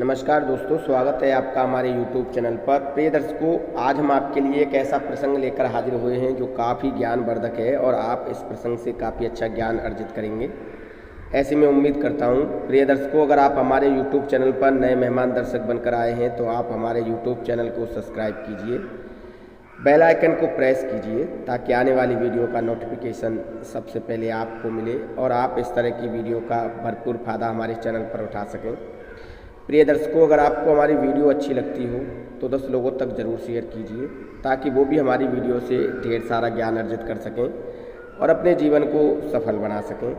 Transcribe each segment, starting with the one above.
नमस्कार दोस्तों, स्वागत है आपका हमारे YouTube चैनल पर। प्रिय दर्शकों, आज हम आपके लिए एक ऐसा प्रसंग लेकर हाजिर हुए हैं जो काफ़ी ज्ञानवर्धक है और आप इस प्रसंग से काफ़ी अच्छा ज्ञान अर्जित करेंगे, ऐसी मैं उम्मीद करता हूं। प्रिय दर्शकों, अगर आप हमारे YouTube चैनल पर नए मेहमान दर्शक बनकर आए हैं तो आप हमारे YouTube चैनल को सब्सक्राइब कीजिए, बेल आइकन को प्रेस कीजिए ताकि आने वाली वीडियो का नोटिफिकेशन सबसे पहले आपको मिले और आप इस तरह की वीडियो का भरपूर फायदा हमारे चैनल पर उठा सकें। प्रिय दर्शकों, अगर आपको हमारी वीडियो अच्छी लगती हो तो 10 लोगों तक ज़रूर शेयर कीजिए ताकि वो भी हमारी वीडियो से ढेर सारा ज्ञान अर्जित कर सकें और अपने जीवन को सफल बना सकें।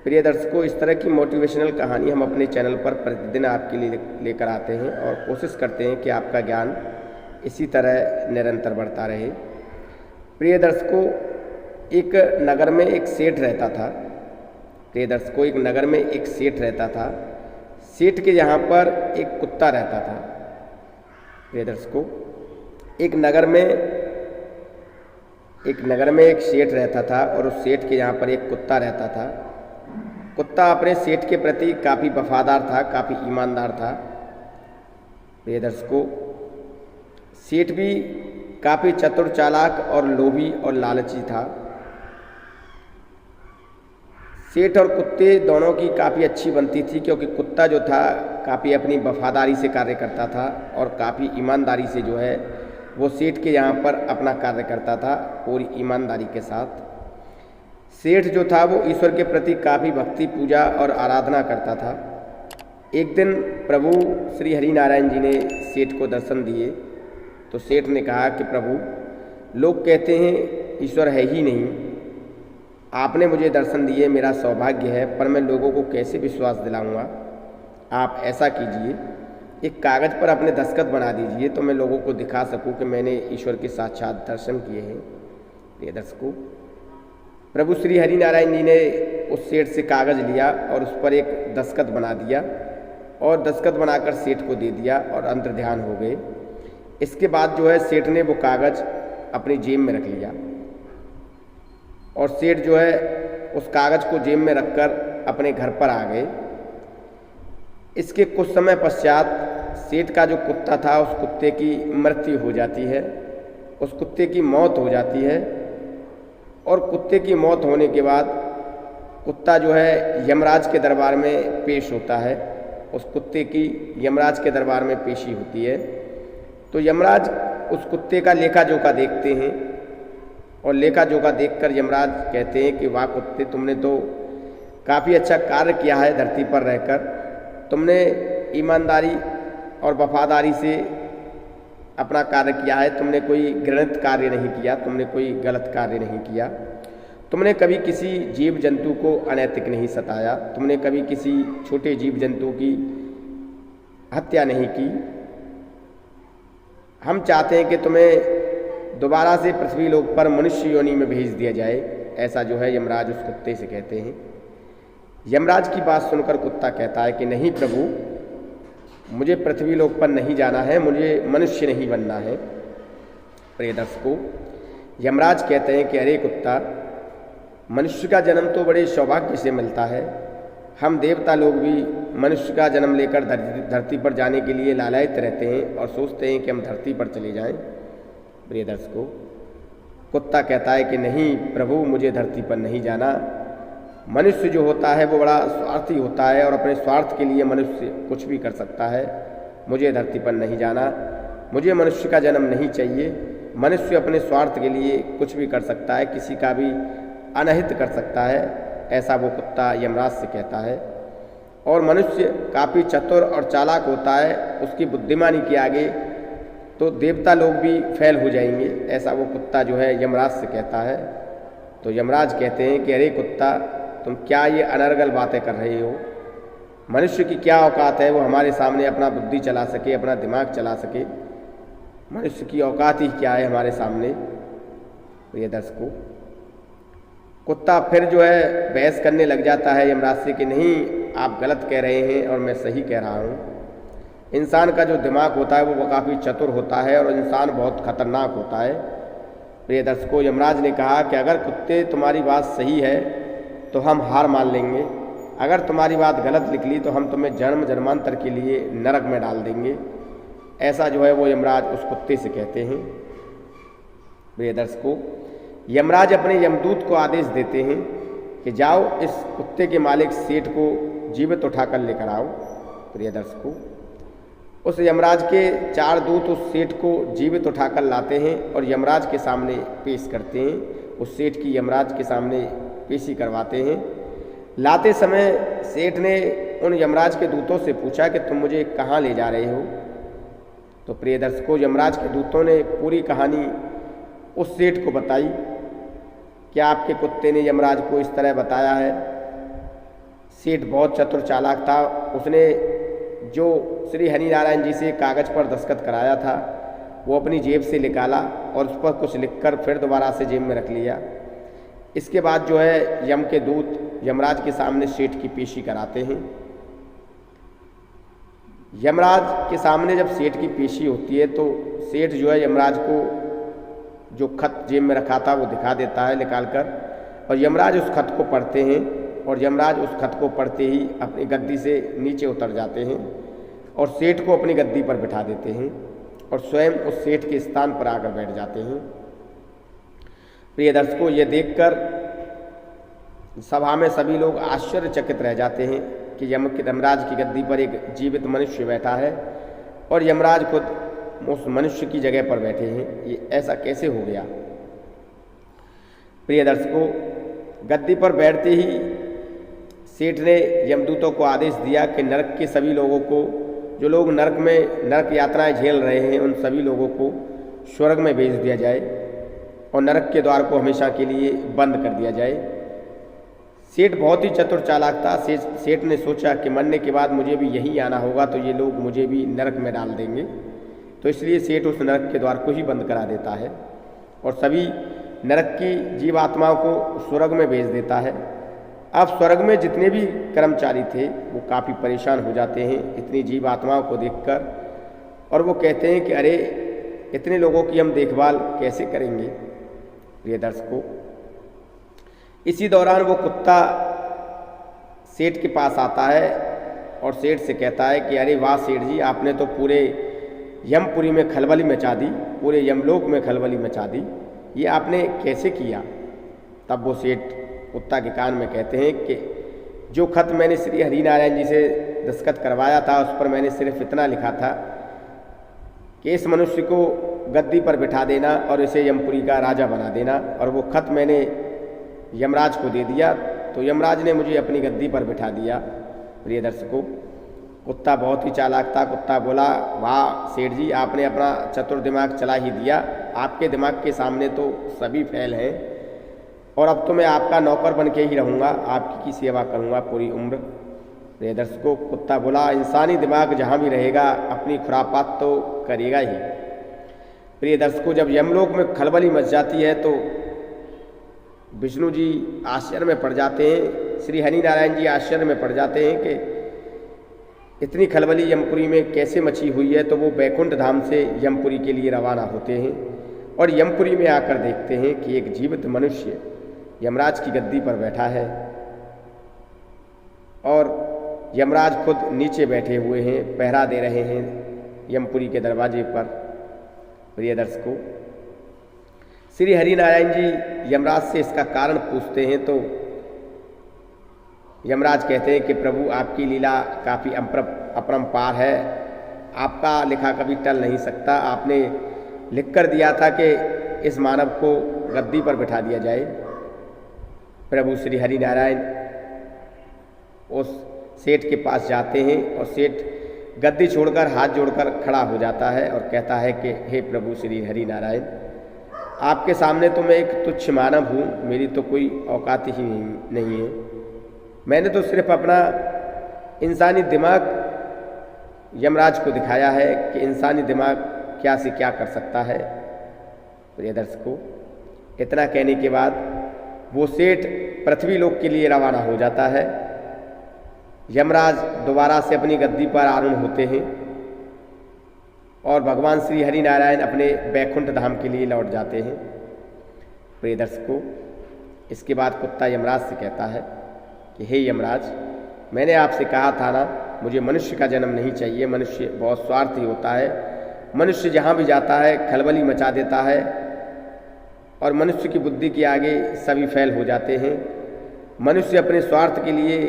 प्रिय दर्शकों, इस तरह की मोटिवेशनल कहानी हम अपने चैनल पर प्रतिदिन आपके लिए लेकर आते हैं और कोशिश करते हैं कि आपका ज्ञान इसी तरह निरंतर बढ़ता रहे। प्रिय दर्शकों, एक नगर में एक सेठ रहता था। प्रिय दर्शकों, एक नगर में एक सेठ रहता था। सेठ के यहाँ पर एक कुत्ता रहता था। प्रिय दर्शकों, एक नगर में एक सेठ रहता था और उस सेठ के यहाँ पर एक कुत्ता रहता था। कुत्ता अपने सेठ के प्रति काफ़ी वफादार था, काफ़ी ईमानदार था। प्रिय दर्शकों, सेठ भी काफ़ी चतुर, चालाक और लोभी और लालची था। सेठ और कुत्ते दोनों की काफ़ी अच्छी बनती थी क्योंकि कुत्ता जो था काफ़ी अपनी वफादारी से कार्य करता था और काफ़ी ईमानदारी से जो है वो सेठ के यहाँ पर अपना कार्य करता था, पूरी ईमानदारी के साथ। सेठ जो था वो ईश्वर के प्रति काफ़ी भक्ति, पूजा और आराधना करता था। एक दिन प्रभु श्री हरि नारायण जी ने सेठ को दर्शन दिए तो सेठ ने कहा कि प्रभु, लोग कहते हैं ईश्वर है ही नहीं, आपने मुझे दर्शन दिए, मेरा सौभाग्य है, पर मैं लोगों को कैसे विश्वास दिलाऊंगा। आप ऐसा कीजिए, एक कागज़ पर अपने दस्तखत बना दीजिए तो मैं लोगों को दिखा सकूं कि मैंने ईश्वर के साक्षात दर्शन किए हैं। प्रिय दर्शकों, प्रभु श्री हरि नारायण जी ने उस सेठ से कागज़ लिया और उस पर एक दस्तखत बना दिया और दस्तखत बनाकर सेठ को दे दिया और अंतर ध्यान हो गए। इसके बाद जो है सेठ ने वो कागज़ अपनी जेब में रख लिया और सेठ जो है उस कागज़ को जेब में रखकर अपने घर पर आ गए। इसके कुछ समय पश्चात सेठ का जो कुत्ता था उस कुत्ते की मृत्यु हो जाती है, उस कुत्ते की मौत हो जाती है और कुत्ते की मौत होने के बाद कुत्ता जो है यमराज के दरबार में पेश होता है। उस कुत्ते की यमराज के दरबार में पेशी होती है तो यमराज उस कुत्ते का लेखा जोखा देखते हैं और लेखा जोखा देखकर यमराज कहते हैं कि वाह कुत्ते, तुमने तो काफ़ी अच्छा कार्य किया है धरती पर रहकर। तुमने ईमानदारी और वफादारी से अपना कार्य किया है, तुमने कोई घृणित कार्य नहीं किया, तुमने कोई गलत कार्य नहीं किया, तुमने कभी किसी जीव जंतु को अनैतिक नहीं सताया, तुमने कभी किसी छोटे जीव जंतु की हत्या नहीं की। हम चाहते हैं कि तुम्हें दोबारा से पृथ्वी लोक पर मनुष्य योनि में भेज दिया जाए, ऐसा जो है यमराज उस कुत्ते से कहते हैं। यमराज की बात सुनकर कुत्ता कहता है कि नहीं प्रभु, मुझे पृथ्वी लोक पर नहीं जाना है, मुझे मनुष्य नहीं बनना है। प्रिय दर्शकों, यमराज कहते हैं कि अरे कुत्ता, मनुष्य का जन्म तो बड़े सौभाग्य से मिलता है। हम देवता लोग भी मनुष्य का जन्म लेकर धरती पर जाने के लिए लालायित रहते हैं और सोचते हैं कि हम धरती पर चले जाएं। प्रिय दर्शकों, कुत्ता कहता है कि नहीं प्रभु, मुझे धरती पर नहीं जाना। मनुष्य जो होता है वो बड़ा स्वार्थी होता है और अपने स्वार्थ के लिए मनुष्य कुछ भी कर सकता है। मुझे धरती पर नहीं जाना, मुझे मनुष्य का जन्म नहीं चाहिए। मनुष्य अपने स्वार्थ के लिए कुछ भी कर सकता है, किसी का भी अनहित कर सकता है, ऐसा वो कुत्ता यमराज से कहता है। और मनुष्य काफ़ी चतुर और चालाक होता है, उसकी बुद्धिमानी के आगे तो देवता लोग भी फेल हो जाएंगे, ऐसा वो कुत्ता जो है यमराज से कहता है। तो यमराज कहते हैं कि अरे कुत्ता, तुम क्या ये अनर्गल बातें कर रहे हो। मनुष्य की क्या औकात है वो हमारे सामने अपना बुद्धि चला सके, अपना दिमाग चला सके। मनुष्य की औकात ही क्या है हमारे सामने। प्रिय दर्शकों, कुत्ता फिर जो है बहस करने लग जाता है यमराज से कि नहीं, आप गलत कह रहे हैं और मैं सही कह रहा हूँ। इंसान का जो दिमाग होता है वो काफ़ी चतुर होता है और इंसान बहुत खतरनाक होता है। प्रिय दर्शकों, यमराज ने कहा कि अगर कुत्ते तुम्हारी बात सही है तो हम हार मान लेंगे, अगर तुम्हारी बात गलत निकली तो हम तुम्हें जन्म जन्मांतर के लिए नरक में डाल देंगे। ऐसा जो है वो यमराज उस कुत्ते से कहते हैं। प्रिय दर्शकों, यमराज अपने यमदूत को आदेश देते हैं कि जाओ इस कुत्ते के मालिक सेठ को जीवित उठाकर लेकर आओ। प्रिय दर्शकों, उस यमराज के 4 दूत उस सेठ को जीवित उठाकर लाते हैं और यमराज के सामने पेश करते हैं। उस सेठ की यमराज के सामने पेशी करवाते हैं। लाते समय सेठ ने उन यमराज के दूतों से पूछा कि तुम मुझे कहाँ ले जा रहे हो। तो प्रिय दर्शकों, यमराज के दूतों ने पूरी कहानी उस सेठ को बताई कि आपके कुत्ते ने यमराज को इस तरह बताया है। सेठ बहुत चतुर चालाक था। उसने जो श्री हरिनारायण जी से कागज़ पर दस्तखत कराया था वो अपनी जेब से निकाला और उस पर कुछ लिखकर फिर दोबारा से जेब में रख लिया। इसके बाद जो है यम के दूत यमराज के सामने सेठ की पेशी कराते हैं। यमराज के सामने जब सेठ की पेशी होती है तो सेठ जो है यमराज को जो खत जेब में रखा था वो दिखा देता है निकाल कर, और यमराज उस खत को पढ़ते हैं और यमराज उस खत को पढ़ते ही अपनी गद्दी से नीचे उतर जाते हैं और सेठ को अपनी गद्दी पर बिठा देते हैं और स्वयं उस सेठ के स्थान पर आकर बैठ जाते हैं। प्रिय दर्शकों, ये देखकर सभा में सभी लोग आश्चर्यचकित रह जाते हैं कि यमराज की गद्दी पर एक जीवित मनुष्य बैठा है और यमराज खुद उस मनुष्य की जगह पर बैठे हैं। ये ऐसा कैसे हो गया। प्रिय दर्शकों, गद्दी पर बैठते ही सेठ ने यमदूतों को आदेश दिया कि नरक के सभी लोगों को, जो लोग नरक में नरक यात्राएं झेल रहे हैं, उन सभी लोगों को स्वर्ग में भेज दिया जाए और नरक के द्वार को हमेशा के लिए बंद कर दिया जाए। सेठ बहुत ही चतुर चालाक था। सेठ ने सोचा कि मरने के बाद मुझे भी यहीं आना होगा तो ये लोग मुझे भी नरक में डाल देंगे, तो इसलिए सेठ उस नरक के द्वार को ही बंद करा देता है और सभी नरक की जीवात्माओं को स्वर्ग में भेज देता है। अब स्वर्ग में जितने भी कर्मचारी थे वो काफ़ी परेशान हो जाते हैं इतनी जीवात्माओं को देखकर, और वो कहते हैं कि अरे इतने लोगों की हम देखभाल कैसे करेंगे। प्रिय दर्शकों, इसी दौरान वो कुत्ता सेठ के पास आता है और सेठ से कहता है कि अरे वाह सेठ जी, आपने तो पूरे यमपुरी में खलबली मचा दी, पूरे यमलोक में खलबली मचा दी, ये आपने कैसे किया। तब वो सेठ कुत्ता के कान में कहते हैं कि जो खत मैंने श्री हरिनारायण जी से दस्तखत करवाया था उस पर मैंने सिर्फ इतना लिखा था कि इस मनुष्य को गद्दी पर बिठा देना और इसे यमपुरी का राजा बना देना, और वो खत मैंने यमराज को दे दिया तो यमराज ने मुझे अपनी गद्दी पर बिठा दिया। प्रिय दर्शकों, कुत्ता बहुत ही चालाक था। कुत्ता बोला, वाह सेठ जी, आपने अपना चतुर दिमाग चला ही दिया, आपके दिमाग के सामने तो सभी फेल हैं और अब तो मैं आपका नौकर बन के ही रहूँगा, आपकी सेवा करूँगा पूरी उम्र। प्रिय दर्शकों, कुत्ता बोला, इंसानी दिमाग जहाँ भी रहेगा अपनी खुरापात तो करेगा ही। प्रिय दर्शकों, जब यमलोक में खलबली मच जाती है तो विष्णु जी आश्चर्य में पड़ जाते हैं, श्री हरिनारायण जी आश्चर्य में पड़ जाते हैं कि इतनी खलबली यमपुरी में कैसे मची हुई है। तो वो बैकुंठ धाम से यमपुरी के लिए रवाना होते हैं और यमपुरी में आकर देखते हैं कि एक जीवित मनुष्य यमराज की गद्दी पर बैठा है और यमराज खुद नीचे बैठे हुए हैं, पहरा दे रहे हैं यमपुरी के दरवाजे पर। प्रिय दर्शकों, श्री हरिनारायण जी यमराज से इसका कारण पूछते हैं तो यमराज कहते हैं कि प्रभु, आपकी लीला काफ़ी अपरंपार है, आपका लिखा कभी टल नहीं सकता। आपने लिख कर दिया था कि इस मानव को गद्दी पर बिठा दिया जाए। प्रभु श्री हरिनारायण उस सेठ के पास जाते हैं और सेठ गद्दी छोड़कर हाथ जोड़कर खड़ा हो जाता है और कहता है कि हे प्रभु श्री हरिनारायण, आपके सामने तो मैं एक तुच्छ मानव हूँ, मेरी तो कोई औकात ही नहीं है। मैंने तो सिर्फ अपना इंसानी दिमाग यमराज को दिखाया है कि इंसानी दिमाग क्या से क्या कर सकता है। प्रिय दर्शकों, इतना कहने के बाद वो सेठ पृथ्वी लोक के लिए रवाना हो जाता है। यमराज दोबारा से अपनी गद्दी पर आरूढ़ होते हैं और भगवान श्री हरिनारायण अपने बैकुंठ धाम के लिए लौट जाते हैं। प्रिय दर्शकों, इसके बाद कुत्ता यमराज से कहता है कि हे यमराज, मैंने आपसे कहा था ना, मुझे मनुष्य का जन्म नहीं चाहिए। मनुष्य बहुत स्वार्थी होता है। मनुष्य जहाँ भी जाता है खलबली मचा देता है और मनुष्य की बुद्धि के आगे सभी फेल हो जाते हैं। मनुष्य अपने स्वार्थ के लिए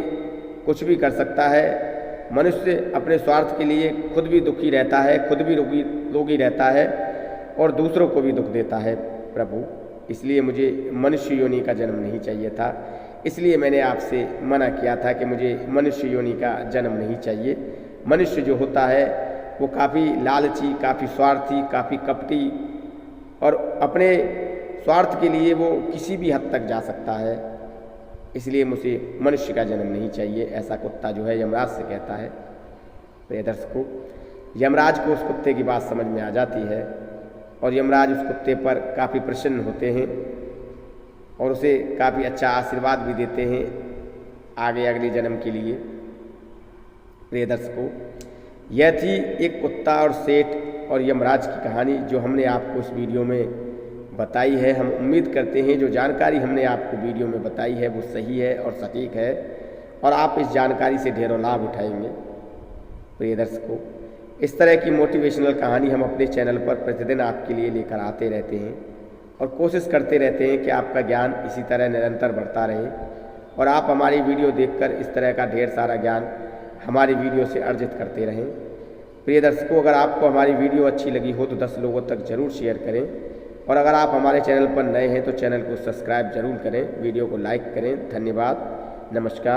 कुछ भी कर सकता है। मनुष्य अपने स्वार्थ के लिए खुद भी दुखी रहता है, खुद भी रोगी रहता है और दूसरों को भी दुख देता है प्रभु। इसलिए मुझे मनुष्य योनि का जन्म नहीं चाहिए था। इसलिए मैंने आपसे मना किया था कि मुझे मनुष्य योनि का जन्म नहीं चाहिए। मनुष्य जो होता है वो काफ़ी लालची, काफ़ी स्वार्थी, काफ़ी कपटी और अपने स्वार्थ के लिए वो किसी भी हद तक जा सकता है। इसलिए मुझे मनुष्य का जन्म नहीं चाहिए, ऐसा कुत्ता जो है यमराज से कहता है। प्रिय दर्शकों, यमराज को उस कुत्ते की बात समझ में आ जाती है और यमराज उस कुत्ते पर काफ़ी प्रसन्न होते हैं और उसे काफ़ी अच्छा आशीर्वाद भी देते हैं आगे अगले जन्म के लिए। प्रिय दर्शकों, यह थी एक कुत्ता और सेठ और यमराज की कहानी जो हमने आपको इस वीडियो में बताई है। हम उम्मीद करते हैं जो जानकारी हमने आपको वीडियो में बताई है वो सही है और सटीक है और आप इस जानकारी से ढेरों लाभ उठाएंगे। प्रिय दर्शकों, इस तरह की मोटिवेशनल कहानी हम अपने चैनल पर प्रतिदिन आपके लिए लेकर आते रहते हैं और कोशिश करते रहते हैं कि आपका ज्ञान इसी तरह निरंतर बढ़ता रहे और आप हमारी वीडियो देखकर इस तरह का ढेर सारा ज्ञान हमारी वीडियो से अर्जित करते रहें। प्रिय दर्शकों, अगर आपको हमारी वीडियो अच्छी लगी हो तो 10 लोगों तक ज़रूर शेयर करें और अगर आप हमारे चैनल पर नए हैं तो चैनल को सब्सक्राइब जरूर करें, वीडियो को लाइक करें। धन्यवाद, नमस्कार।